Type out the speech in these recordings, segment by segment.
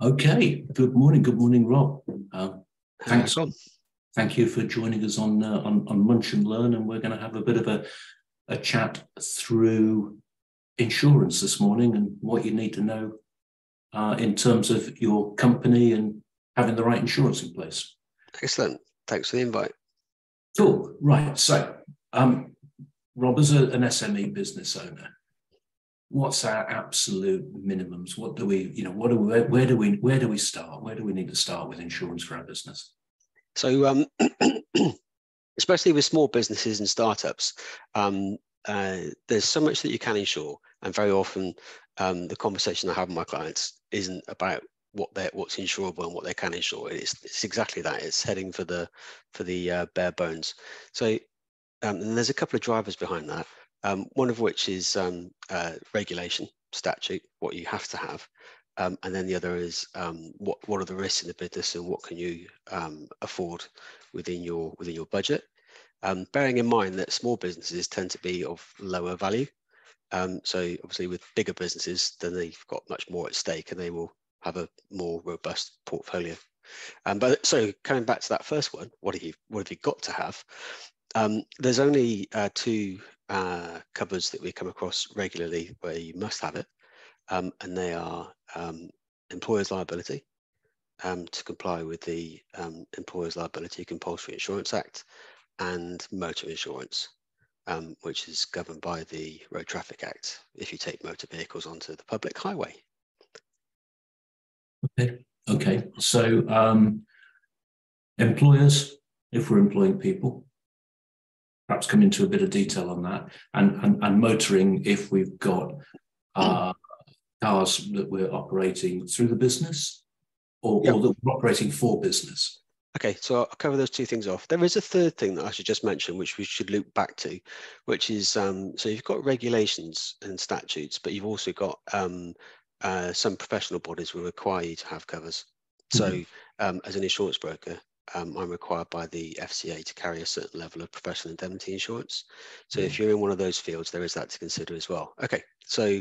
Okay. Good morning, Rob. Thanks. Go on. Thank you for joining us on Munch&Learn, and we're going to have a bit of a chat through insurance this morning and what you need to know in terms of your company and having the right insurance in place. Excellent. Thanks for the invite. Cool. Right. So, Rob, as an SME business owner, what's our absolute minimums? What do we, where do we start? Where do we need to start with insurance for our business? So, especially with small businesses and startups, there's so much that you can insure, and very often the conversation I have with my clients isn't about what's insurable and what they can insure. It's exactly that. It's heading for the bare bones. So, and there's a couple of drivers behind that. One of which is regulation, statute, what you have to have, and then the other is what are the risks in the business and what can you afford within your budget. Bearing in mind that small businesses tend to be of lower value, so obviously with bigger businesses, then they've got much more at stake and they will have a more robust portfolio. But so coming back to that first one, what have you got to have? There's only two covers that we come across regularly where you must have it, and they are employer's liability to comply with the Employer's Liability Compulsory Insurance Act, and motor insurance, which is governed by the Road Traffic Act if you take motor vehicles onto the public highway. Okay. So employers, if we're employing people, perhaps come into a bit of detail on that, and motoring if we've got cars that we're operating through the business or that we're operating for business. Okay, so I'll cover those two things off. There is a third thing that I should just mention, which we should loop back to, which is, so you've got regulations and statutes, but you've also got some professional bodies will require you to have covers. So as an insurance broker, I'm required by the FCA to carry a certain level of professional indemnity insurance. So if you're in one of those fields, there is that to consider as well. Okay, so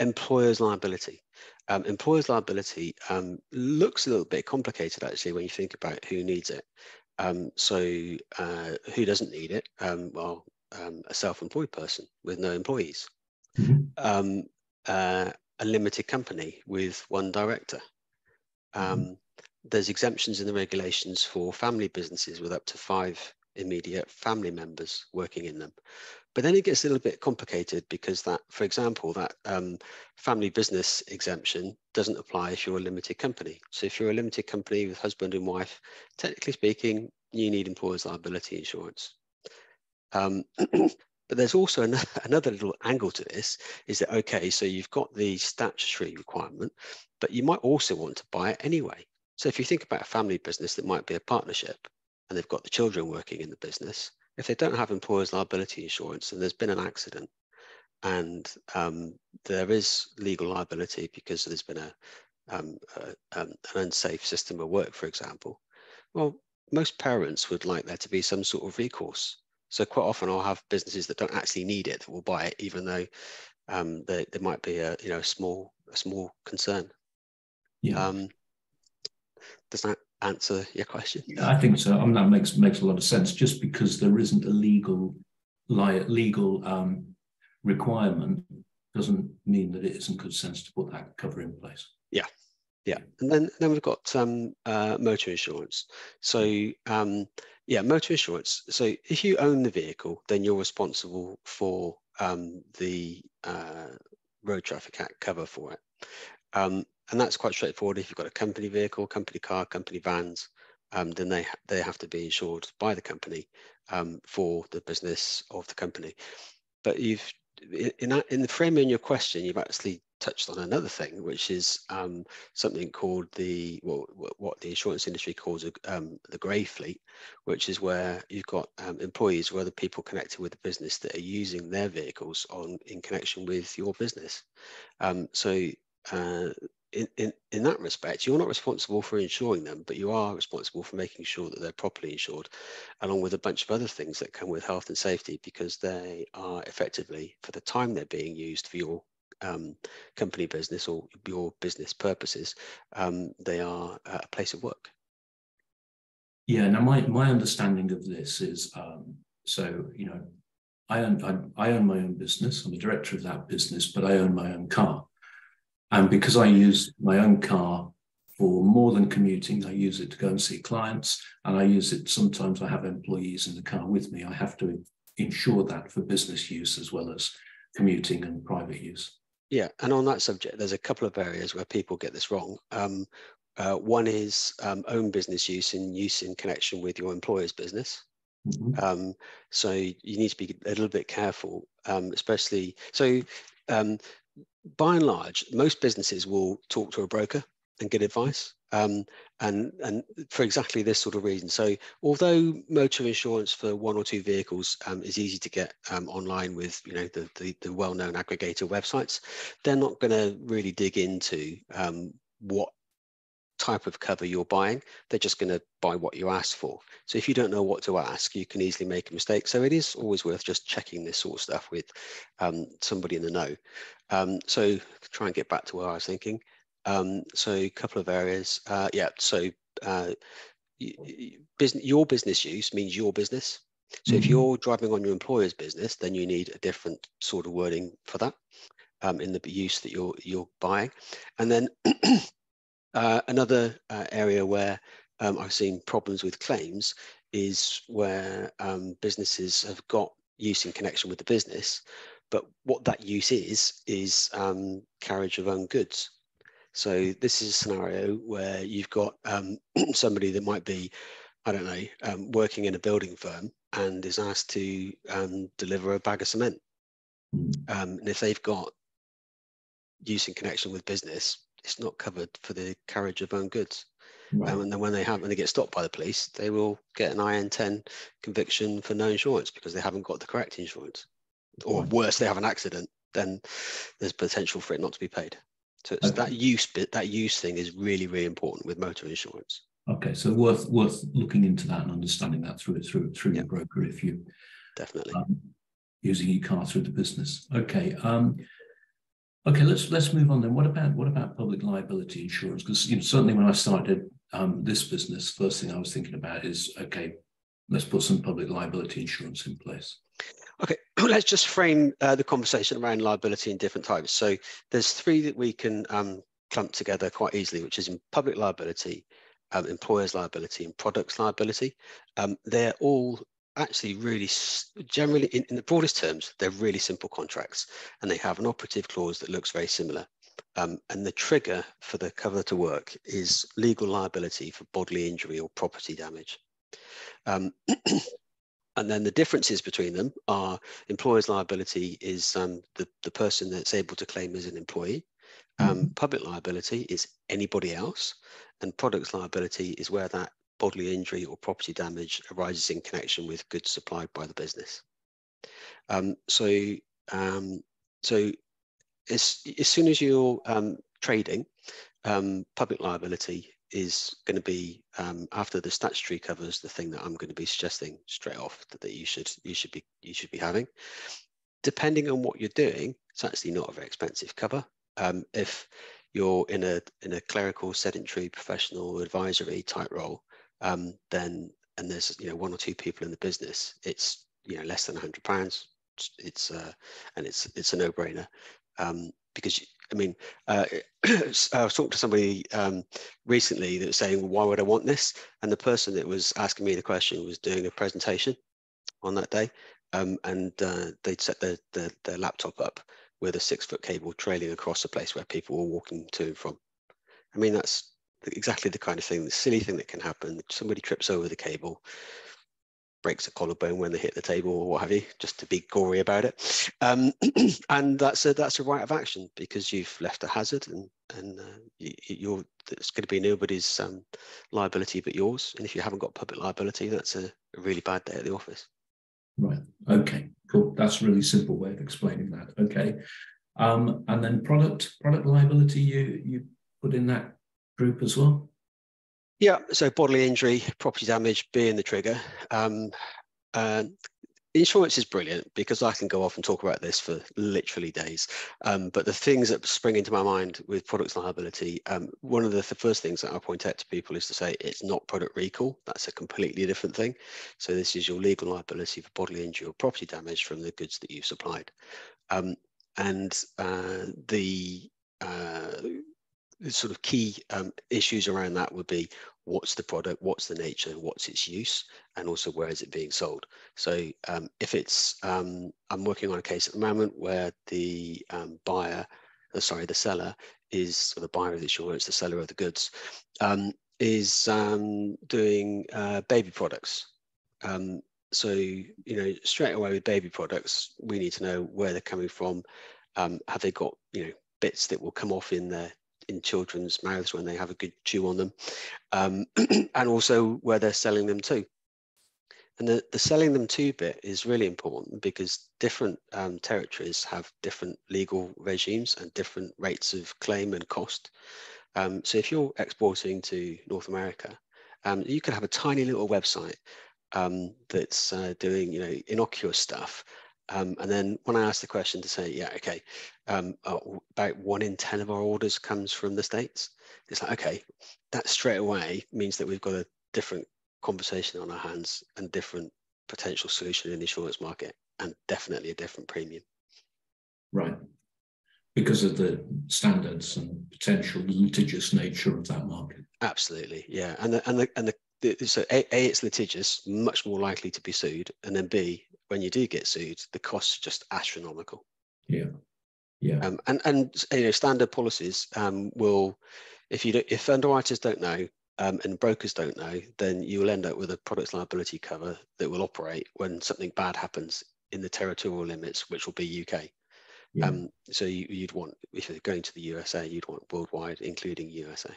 employer's liability. Employer's liability looks a little bit complicated actually when you think about who needs it. So who doesn't need it? Well, a self-employed person with no employees, a limited company with one director. There's exemptions in the regulations for family businesses with up to 5 immediate family members working in them. But then it gets a little bit complicated because that, for example, that family business exemption doesn't apply if you're a limited company. So if you're a limited company with husband and wife, technically speaking, you need employer's liability insurance. But there's also another little angle to this, is that, okay, so you've got the statutory requirement, but you might also want to buy it anyway. So if you think about a family business that might be a partnership and they've got the children working in the business, if they don't have employer's liability insurance and there's been an accident and there is legal liability because there's been an unsafe system of work, for example, well, most parents would like there to be some sort of recourse. So quite often I'll have businesses that don't actually need it that will buy it, even though there might be a small concern. Yeah. Does that answer your question? Yeah, I think so. That makes a lot of sense. Just because there isn't a legal requirement doesn't mean that it isn't good sense to put that cover in place. Yeah, and then we've got motor insurance. So motor insurance. So if you own the vehicle, then you're responsible for the Road Traffic Act cover for it. And that's quite straightforward. If you've got a company vehicle, company car, company vans, then they have to be insured by the company for the business of the company. But in the framing of your question, you've actually touched on another thing, which is something called what the insurance industry calls the grey fleet, which is where you've got employees or other people connected with the business that are using their vehicles in connection with your business. In that respect, you're not responsible for insuring them, but you are responsible for making sure that they're properly insured, along with a bunch of other things that come with health and safety, because they are effectively, for the time they're being used for your company business or your business purposes, they are a place of work. Yeah. Now, my understanding of this is, so I own my own business. I'm a director of that business, but I own my own car, and because I use my own car for more than commuting, I use it to go and see clients, and I use it sometimes. I have employees in the car with me. I have to insure that for business use as well as commuting and private use. Yeah, and on that subject, there's a couple of areas where people get this wrong. One is own business use in connection with your employer's business. Mm-hmm. So you need to be a little bit careful, especially by and large, most businesses will talk to a broker and get advice, and for exactly this sort of reason. So although motor insurance for one or two vehicles is easy to get online with the well-known aggregator websites, they're not going to really dig into what type of cover you're buying. They're just going to buy what you ask for. So if you don't know what to ask, you can easily make a mistake. So it is always worth just checking this sort of stuff with somebody in the know. So try and get back to where I was thinking. So a couple of areas. Your business use means your business. So if you're driving on your employer's business, then you need a different sort of wording for that in the use that you're buying. And then another area where I've seen problems with claims is where businesses have got use in connection with the business, but what that use is carriage of own goods. So this is a scenario where you've got somebody that might be, I don't know, working in a building firm and is asked to deliver a bag of cement. And if they've got use in connection with business, it's not covered for the carriage of own goods. Right. And then when they get stopped by the police, they will get an IN10 conviction for no insurance because they haven't got the correct insurance. Or worse, they have an accident, then there's potential for it not to be paid. So it's that use thing is really, really important with motor insurance. Okay, so worth looking into that and understanding that through your broker if you definitely using your car through the business. Okay. Okay, let's move on then. What about public liability insurance? Because certainly when I started this business, first thing I was thinking about is, okay, let's put some public liability insurance in place. Okay, let's just frame the conversation around liability in different types. So there's three that we can clump together quite easily, which is in public liability, employer's liability, and products liability. They're all actually really generally, in the broadest terms, they're really simple contracts, and they have an operative clause that looks very similar. And the trigger for the cover to work is legal liability for bodily injury or property damage. And then the differences between them are employer's liability is the person that's able to claim as an employee. Public liability is anybody else. And products liability is where that bodily injury or property damage arises in connection with goods supplied by the business. So as soon as you're trading, public liability is going to be after the statutory covers the thing that I'm going to be suggesting straight off that you should be having. Depending on what you're doing, it's actually not a very expensive cover. If you're in a clerical, sedentary, professional, advisory type role, then and there's one or two people in the business, it's less than £100. It's a no-brainer. Because I mean, I was talking to somebody recently that was saying, well, why would I want this? And the person that was asking me the question was doing a presentation on that day, and they'd set their laptop up with a 6-foot cable trailing across a place where people were walking to and from. I mean, that's exactly the kind of thing, the silly thing that can happen. Somebody trips over the cable, breaks a collarbone when they hit the table or what have you, just to be gory about it. And that's a right of action because you've left a hazard, and it's going to be nobody's liability but yours. And if you haven't got public liability, that's a really bad day at the office. Right. Okay. Cool. That's a really simple way of explaining that. Okay. And then product liability, you put in that group as well. Yeah, so bodily injury, property damage being the trigger. insurance is brilliant because I can go off and talk about this for literally days. But the things that spring into my mind with products liability, one of the first things that I point out to people is to say it's not product recall. That's a completely different thing. So this is your legal liability for bodily injury or property damage from the goods that you've supplied. The sort of key issues around that would be what's the product, what's the nature, what's its use, and also where is it being sold. So if it's, I'm working on a case at the moment where the the seller is, or the buyer of the insurance, the seller of the goods, is doing baby products. So, you know, straight away with baby products, we need to know where they're coming from. Have they got, you know, bits that will come off in children's mouths when they have a good chew on them, and also where they're selling them to. And the selling them to bit is really important because different territories have different legal regimes and different rates of claim and cost. So if you're exporting to North America, you could have a tiny little website that's doing, you know, innocuous stuff. And then when I ask the question to say, yeah, okay, about 1 in 10 of our orders comes from the States, it's like, okay, that straight away means that we've got a different conversation on our hands and different potential solution in the insurance market, and definitely a different premium. Right. Because of the standards and potential litigious nature of that market. Absolutely, yeah. So A, it's litigious, much more likely to be sued, and then B, when you do get sued, the costs are just astronomical. Yeah, yeah. And you know, standard policies will, if underwriters don't know and brokers don't know, then you will end up with a products liability cover that will operate when something bad happens in the territorial limits, which will be UK. Yeah. So you'd want, if you're going to the USA, you'd want worldwide, including USA.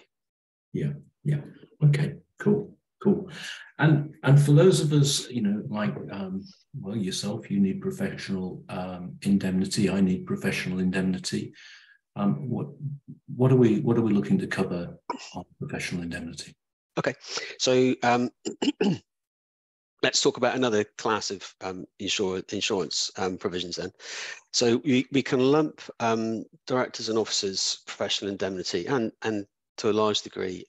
Yeah, yeah. Okay, cool. And for those of us, you know, like well, yourself, you need professional indemnity. I need professional indemnity. What are we looking to cover on professional indemnity? Okay, so let's talk about another class of insurance provisions then. So we can lump directors and officers professional indemnity and to a large degree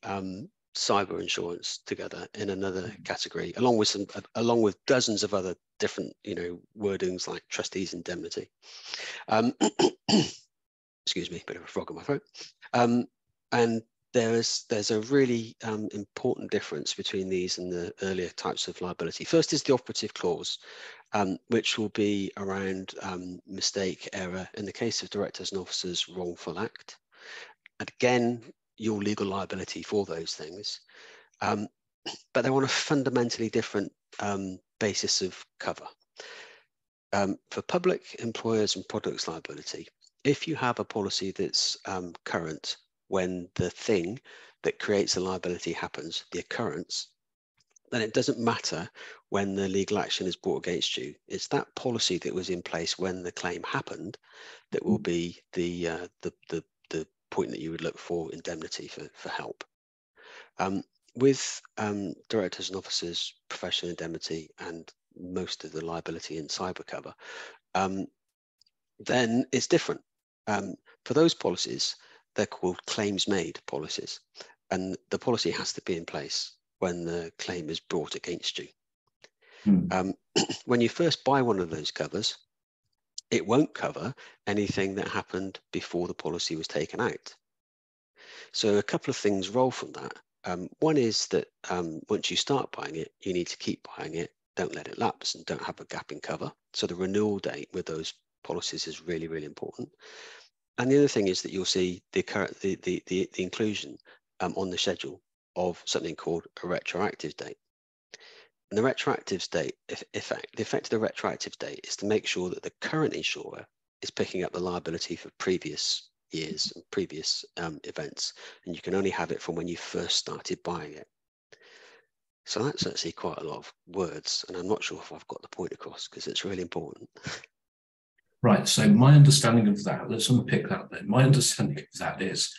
cyber insurance together in another category, along with dozens of other different, you know, wordings like trustees indemnity. Excuse me, bit of a frog in my throat. And there's a really important difference between these and the earlier types of liability. First is the operative clause, which will be around mistake, error, in the case of directors and officers, wrongful act. And again, your legal liability for those things. But they're on a fundamentally different basis of cover. For public employers and products liability, if you have a policy that's current when the thing that creates the liability happens, the occurrence, then it doesn't matter when the legal action is brought against you. It's that policy that was in place when the claim happened that will be the point that you would look for indemnity for help. With directors and officers, professional indemnity, and most of the liability in cyber cover, then it's different. For those policies, they're called claims made policies, and the policy has to be in place when the claim is brought against you. When you first buy one of those covers, it won't cover anything that happened before the policy was taken out. So a couple of things roll from that. One is that once you start buying it, you need to keep buying it. Don't let it lapse and don't have a gap in cover. So the renewal date with those policies is really, really important. And the other thing is that you'll see the inclusion on the schedule of something called a retroactive date. And the retroactive date, the effect of the retroactive date is to make sure that the current insurer is picking up the liability for previous years and previous events, and you can only have it from when you first started buying it. So that's actually quite a lot of words, and I'm not sure if I've got the point across because it's really important. Right, so my understanding of that, let's unpick that then. My understanding of that is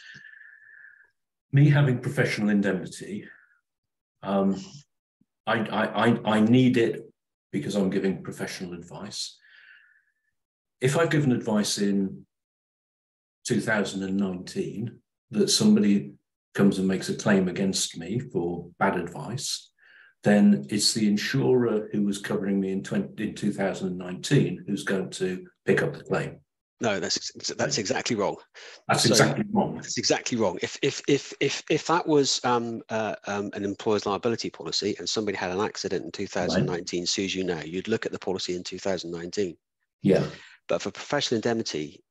me having professional indemnity, I need it because I'm giving professional advice. If I've given advice in 2019 that somebody comes and makes a claim against me for bad advice, then it's the insurer who was covering me in 2019 who's going to pick up the claim. No, that's exactly wrong. That's exactly wrong. That's exactly wrong. If that was an employer's liability policy and somebody had an accident in 2019, right, sues you now, you'd look at the policy in 2019. Yeah. But for professional indemnity,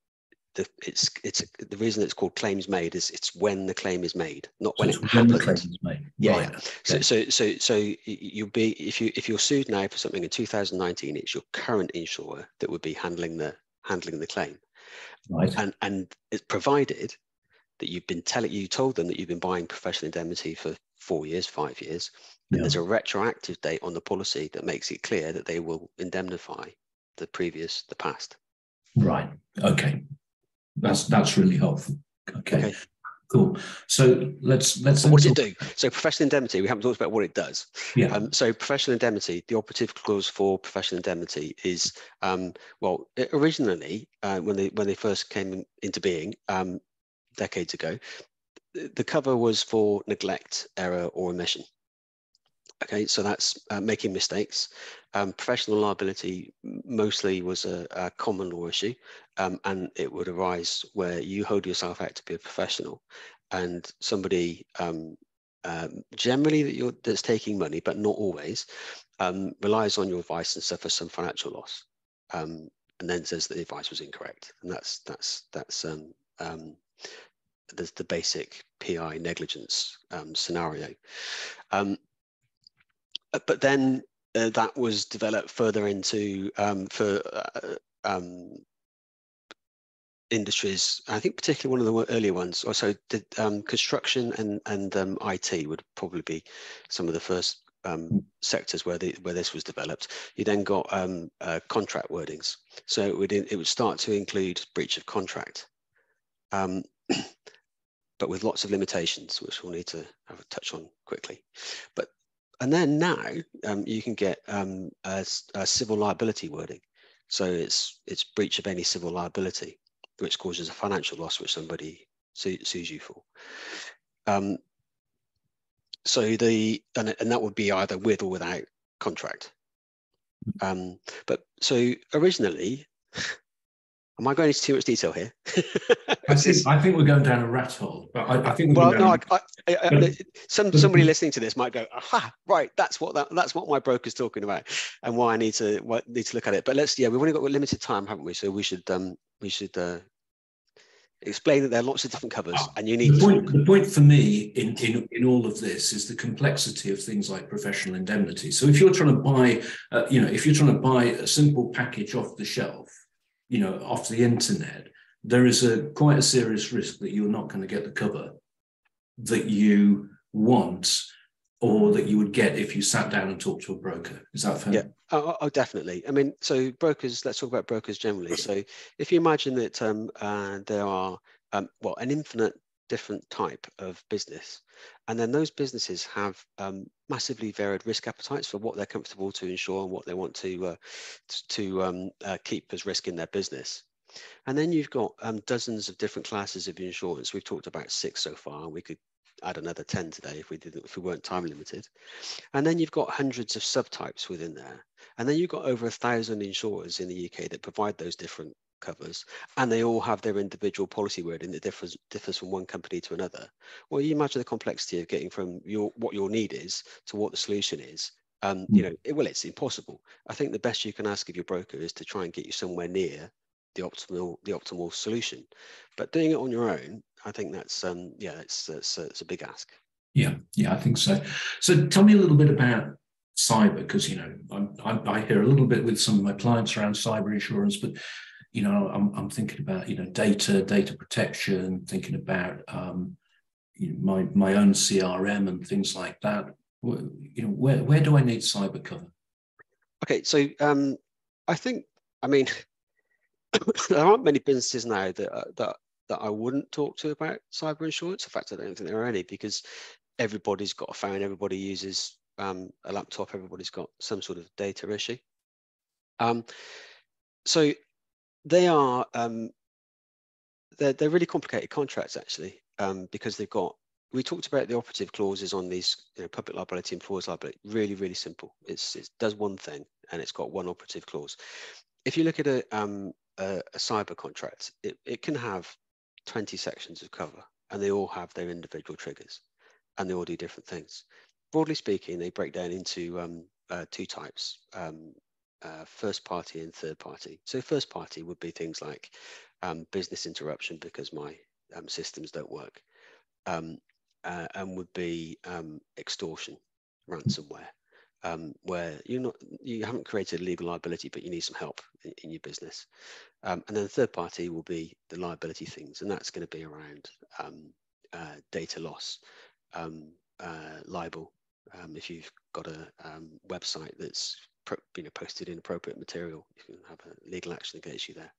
it's the reason it's called claims made is it's when the claim is made, not when it happened. The claim is made. Yeah, right. Yeah. Okay. So you'll be if you're sued now for something in 2019, it's your current insurer that would be handling the claim. Right. And it's provided that you told them that you've been buying professional indemnity for 4 years, 5 years, and there's a retroactive date on the policy that makes it clear that they will indemnify the past. Right. Okay. That's really helpful. Okay. Cool. So let's. What does it do? So professional indemnity, we haven't talked about what it does. Yeah. So professional indemnity, the operative clause for professional indemnity is, originally when they first came into being decades ago, the cover was for neglect, error, or omission. Okay, so that's making mistakes. Professional liability mostly was a common law issue, and it would arise where you hold yourself out to be a professional, and somebody generally that's taking money, but not always, relies on your advice and suffers some financial loss, and then says that the advice was incorrect, and that's the basic PI negligence scenario. But then that was developed further into for industries. I think particularly one of the earlier ones. Also, construction and IT would probably be some of the first sectors where this was developed. You then got contract wordings, so it would start to include breach of contract, but with lots of limitations, which we'll need to have a touch on quickly. And then now you can get a civil liability wording. So it's breach of any civil liability, which causes a financial loss which somebody sues you for. So and that would be either with or without contract. But so originally, am I going into too much detail here? I think we're going down a rat hole. But I think somebody listening to this might go, aha, right, that's what my broker's talking about, and why I need to look at it. But we've only got limited time, haven't we? So we should explain that there are lots of different covers, and you need the point for me in all of this is the complexity of things like professional indemnity. So if you're trying to buy, a simple package off the shelf, off the internet, there is quite a serious risk that you're not going to get the cover that you want or that you would get if you sat down and talked to a broker. Is that fair? Yeah, oh, definitely. I mean, so brokers, let's talk about brokers generally. So if you imagine that there are, an infinite different type of business, and then those businesses have massively varied risk appetites for what they're comfortable to insure and what they want to keep as risk in their business. And then you've got dozens of different classes of insurance. We've talked about 6 so far, and we could add another 10 today if we weren't time limited. And then you've got hundreds of subtypes within there. And then you've got over 1,000 insurers in the UK that provide those different covers, and they all have their individual policy wording that differs from one company to another. Well, you imagine the complexity of getting from what your need is to what the solution is. It's impossible. I think the best you can ask of your broker is to try and get you somewhere near the optimal solution, but doing it on your own, I think that's it's a big ask. Yeah, I think so. So tell me a little bit about cyber, because I hear a little bit with some of my clients around cyber insurance, but I'm thinking about data protection, thinking about my own CRM and things like that. Where do I need cyber cover? Okay, so I mean there aren't many businesses now that I wouldn't talk to about cyber insurance. In fact, I don't think there are any, because everybody's got a phone, everybody uses a laptop, everybody's got some sort of data issue. So they are they're really complicated contracts actually, because they've got, we talked about the operative clauses on these, public liability, employers liability. Really simple. It does one thing and it's got one operative clause. If you look at a cyber contract, it can have 20 sections of cover, and they all have their individual triggers, and they all do different things. Broadly speaking, they break down into two types: first party and third party. So first party would be things like business interruption because my systems don't work, and would be extortion, ransomware, where you haven't created a legal liability, but you need some help in your business. And then the third party will be the liability things, and that's going to be around data loss, libel. If you've got a website that's posted inappropriate material, you can have a legal action against you there.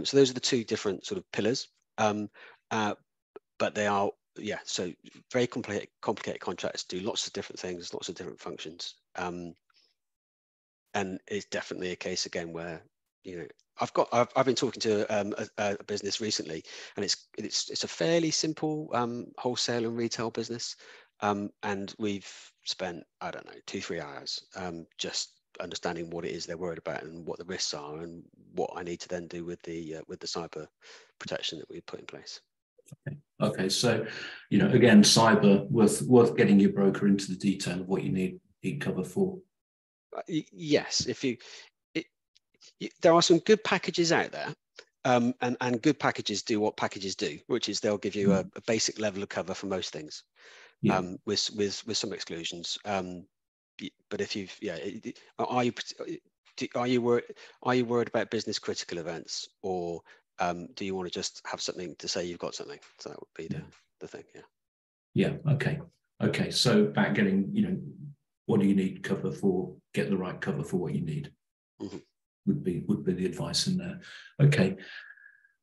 So those are the two different sort of pillars, but they are, so very complicated contracts, do lots of different things, lots of different functions, and it's definitely a case again where I've been talking to a business recently, and it's a fairly simple wholesale and retail business, and we've spent, I don't know, 2-3 hours just understanding what it is they're worried about and what the risks are and what I need to then do with the cyber protection that we put in place. Okay, so again, cyber worth getting your broker into the detail of what you need cover for. Yes, there are some good packages out there, and good packages do what packages do, which is they'll give you a basic level of cover for most things, with some exclusions. But if are you worried about business critical events, or do you want to just have something to say you've got something? So that would be the thing. Okay, so about getting, what do you need cover for? Get the right cover for what you need. Mm-hmm. would be the advice in there. Okay,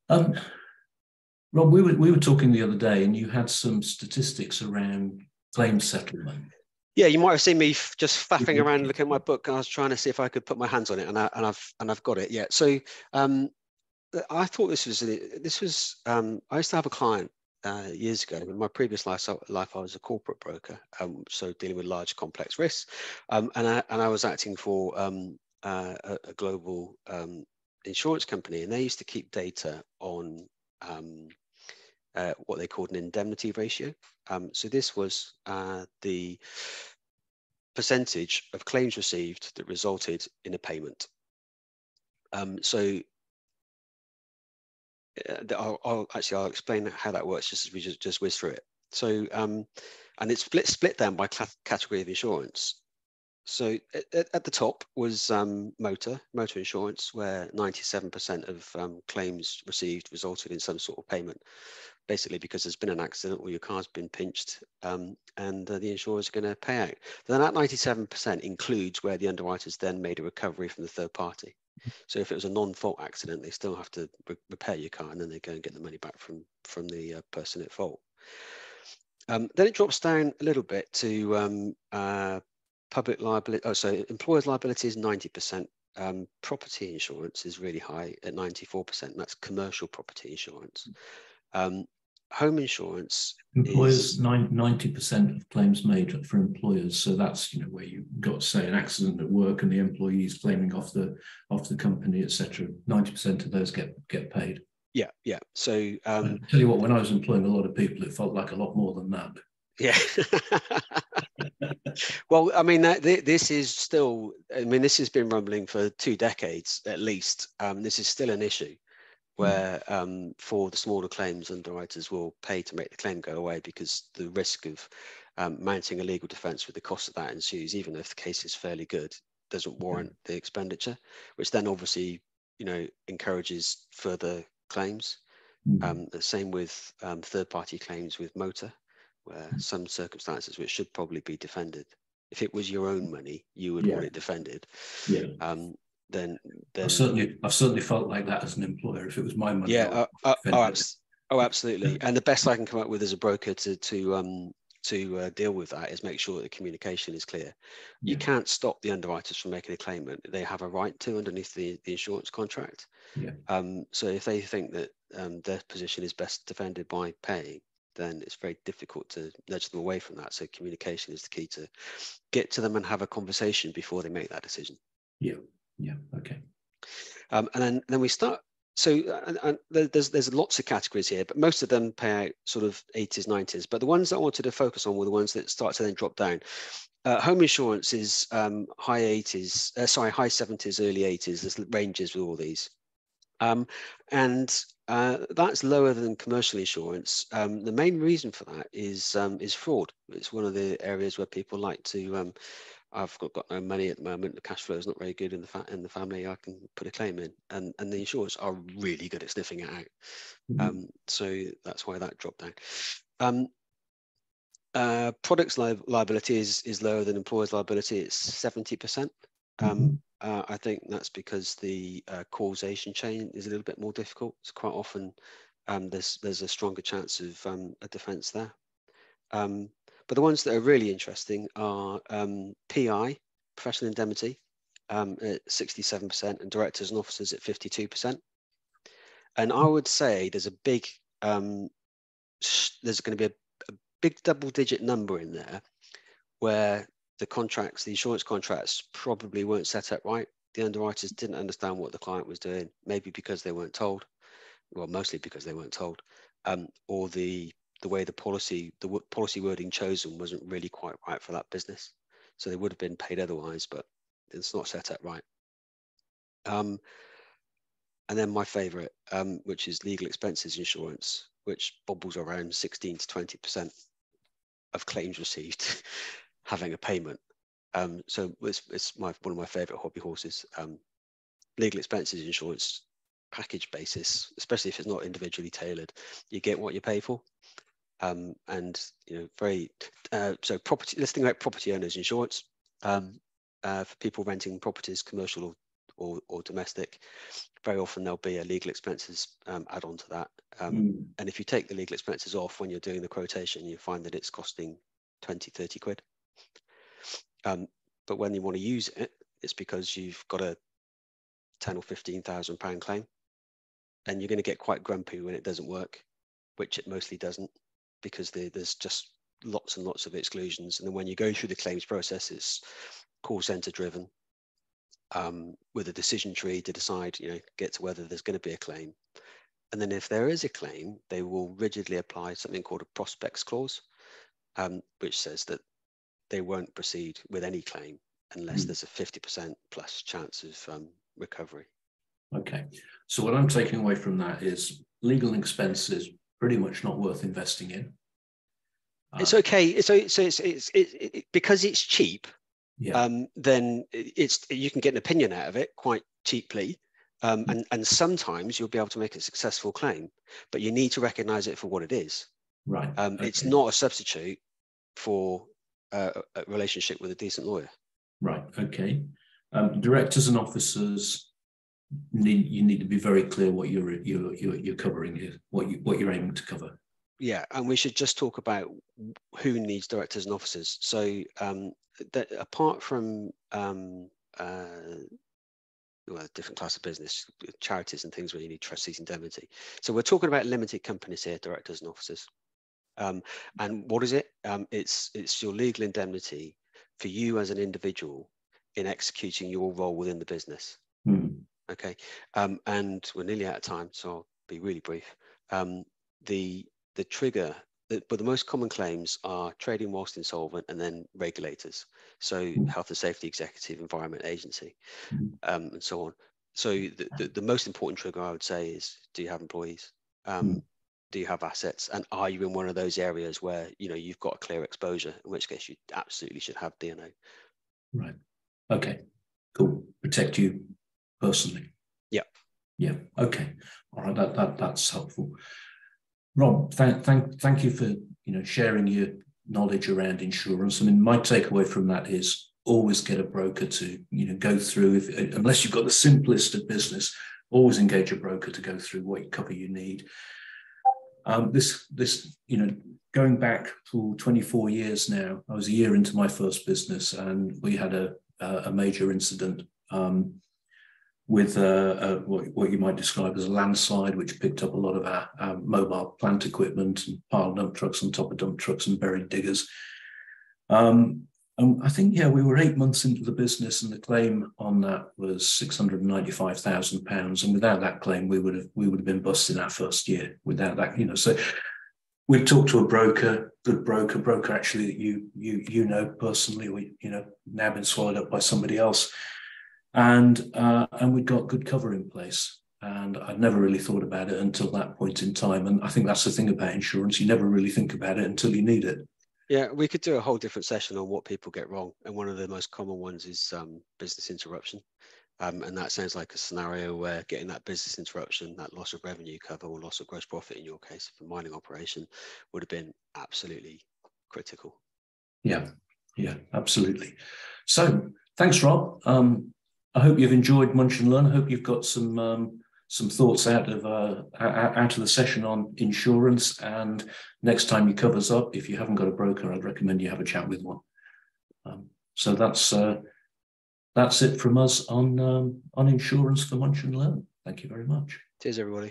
Rob, we were talking the other day, and you had some statistics around claim settlement. Yeah, you might have seen me just faffing around looking at my book. I was trying to see if I could put my hands on it, and I've got it. Yeah. So I thought this was I used to have a client years ago. In my previous life, I was a corporate broker, so dealing with large, complex risks, and I was acting for a global insurance company, and they used to keep data on what they called an indemnity ratio. So this was the percentage of claims received that resulted in a payment. So I'll explain how that works just as we just whiz through it. So and it's split down by category of insurance. So at the top was motor insurance, where 97% of claims received resulted in some sort of payment, basically because there's been an accident or your car's been pinched, and the insurers are going to pay out. Then that 97% includes where the underwriters then made a recovery from the third party. So if it was a non-fault accident, they still have to repair your car, and then they go and get the money back from the person at fault. Then it drops down a little bit to public liability. So employers' liability is 90%. Property insurance is really high at 94%. That's commercial property insurance. Home insurance. Employers, 90% of claims made for employers. So that's where you've got, say, an accident at work and the employees claiming off the company, etc. 90% of those get paid. Yeah. So I'll tell you what, when I was employing a lot of people, it felt like a lot more than that. Yeah. Well, I mean, this is still, this has been rumbling for 2 decades at least. This is still an issue where for the smaller claims, underwriters will pay to make the claim go away because the risk of mounting a legal defence with the cost of that ensues, even if the case is fairly good, doesn't warrant the expenditure, which then obviously, encourages further claims. The same with third-party claims with motor, where some circumstances which should probably be defended. If it was your own money, you would want it defended. Yeah. Then I've certainly felt like that as an employer. If it was my money, yeah, absolutely. And the best I can come up with as a broker to to deal with that is make sure that the communication is clear. Yeah. You can't stop the underwriters from making a claim. They have a right to underneath the insurance contract. Yeah. So if they think that their position is best defended by paying, then it's very difficult to nudge them away from that. So communication is the key to get to them and have a conversation before they make that decision. Yeah. Yeah. Okay. And then we start. So and there's lots of categories here, but most of them pay out sort of 80s, 90s. But the ones that I wanted to focus on were the ones that start to then drop down. Home insurance is high 80s, high 70s, early 80s. There's ranges with all these. And that's lower than commercial insurance. The main reason for that is fraud. It's one of the areas where people like to. I've got no money at the moment. The cash flow is not very good in the family. I can put a claim in, and the insurers are really good at sniffing it out. Mm-hmm. So that's why that dropped down. Products liability is lower than employers liability. It's 70%. I think that's because the causation chain is a little bit more difficult. It's quite often there's a stronger chance of a defence there. But the ones that are really interesting are PI, professional indemnity, at 67%, and directors and officers at 52%. And I would say there's going to be a big double-digit number in there where the insurance contracts probably weren't set up right. The underwriters didn't understand what the client was doing, maybe because they weren't told, well, mostly because they weren't told, or the way the policy wording chosen wasn't really quite right for that business. So they would have been paid otherwise, but it's not set up right. And then my favorite, which is legal expenses insurance, which bobbles around 16 to 20% of claims received having a payment. So it's one of my favorite hobby horses. Legal expenses insurance package basis, especially if it's not individually tailored, you get what you pay for. And so property. Let's think about property owners insurance. For people renting properties, commercial or domestic, very often there'll be a legal expenses add on to that. And if you take the legal expenses off when you're doing the quotation, you find that it's costing 20, 30 quid. But when you want to use it, it's because you've got a 10 or 15,000 pound claim, and you're going to get quite grumpy when it doesn't work, which it mostly doesn't, because there's just lots and lots of exclusions. And then when you go through the claims process, it's call center driven, with a decision tree to decide, get to whether there's going to be a claim. And then if there is a claim, they will rigidly apply something called a prospects clause, which says that they won't proceed with any claim unless there's a 50% plus chance of recovery. Okay. So what I'm taking away from that is legal expenses pretty much not worth investing in. It's okay. So it's because it's cheap. Yeah. Then you can get an opinion out of it quite cheaply, and sometimes you'll be able to make a successful claim, but you need to recognise it for what it is. Right. Okay. It's not a substitute for a relationship with a decent lawyer. Right. Okay. Directors and officers you need to be very clear what you're covering here, what you're aiming to cover. Yeah, and we should just talk about who needs directors and officers. So that apart from different class of business, charities and things where you need trustees indemnity. So we're talking about limited companies here, directors and officers. And what is it? It's your legal indemnity for you as an individual in executing your role within the business. Okay, and we're nearly out of time, so I'll be really brief. The trigger, but the most common claims are trading whilst insolvent and then regulators. So health and safety executive, environment agency, and so on. So the most important trigger I would say is, do you have employees? Do you have assets? And are you in one of those areas where you've got a clear exposure, in which case you absolutely should have D&O. Right. Okay, cool. Protect you personally. Yeah. Okay. All right. That's helpful. Rob, thank you for sharing your knowledge around insurance. I mean, my takeaway from that is always get a broker to go through. Unless you've got the simplest of business, always engage a broker to go through what cover you need. This going back for 24 years now, I was a year into my first business, and we had a major incident with what you might describe as a landslide, which picked up a lot of our mobile plant equipment and piled dump trucks on top of dump trucks and buried diggers. And I think, we were 8 months into the business, and the claim on that was £695,000. And without that claim, we would have been busted our first year. Without that, so we'd talked to a broker, good broker actually that you know personally. We now been swallowed up by somebody else, and we'd got good cover in place. And I'd never really thought about it until that point in time. And I think that's the thing about insurance: you never really think about it until you need it. Yeah, we could do a whole different session on what people get wrong. And one of the most common ones is business interruption. And that sounds like a scenario where getting that business interruption, that loss of revenue cover or loss of gross profit in your case for mining operation, would have been absolutely critical. Yeah, absolutely. So thanks, Rob. I hope you've enjoyed Munch and Learn. I hope you've got some thoughts out of the session on insurance. And next time your cover's up, if you haven't got a broker, I'd recommend you have a chat with one. So that's it from us on insurance for Munch and Learn. Thank you very much. Cheers, everybody.